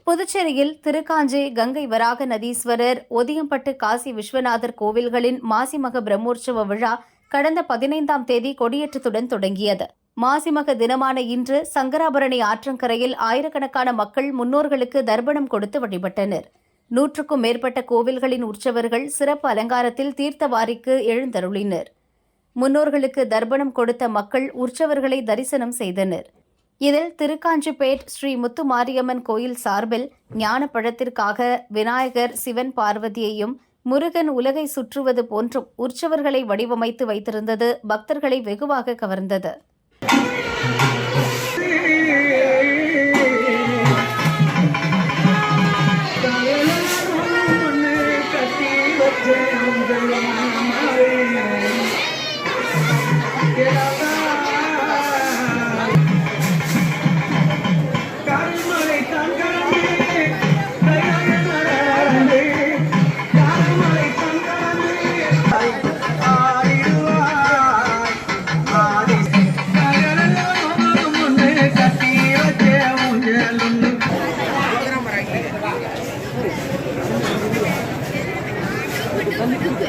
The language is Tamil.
புதுச்சேரியில் திருக்காஞ்சி கங்கை வராக நதீஸ்வரர், ஒதியம்பட்டு காசி விஸ்வநாதர் கோவில்களின் மாசிமக பிரம்மோற்சவ விழா கடந்த 15ஆம் தேதி கொடியேற்றத்துடன் தொடங்கியது. மாசிமக தினமான இன்று சங்கராபரணி ஆற்றங்கரையில் ஆயிரக்கணக்கான மக்கள் முன்னோர்களுக்கு தர்ப்பணம் கொடுத்து வழிபட்டனர். 100க்கும் மேற்பட்ட கோவில்களின் உற்சவர்கள் சிறப்பு அலங்காரத்தில் தீர்த்தவாரிக்கு எழுந்தருளினர். முன்னோர்களுக்கு தர்ப்பணம் கொடுத்த மக்கள் உற்சவர்களை தரிசனம் செய்தனர். இதில் திருக்காஞ்சிபேட் ஸ்ரீ முத்துமாரியம்மன் கோயில் சார்பில் ஞானப்பழத்திற்காக விநாயகர், சிவன், பார்வதியையும் முருகன் உலகை சுற்றுவது போன்றும் உற்சவர்களை வடிவமைத்து வைத்திருந்தது பக்தர்களை வெகுவாக கவர்ந்தது. Kami juga.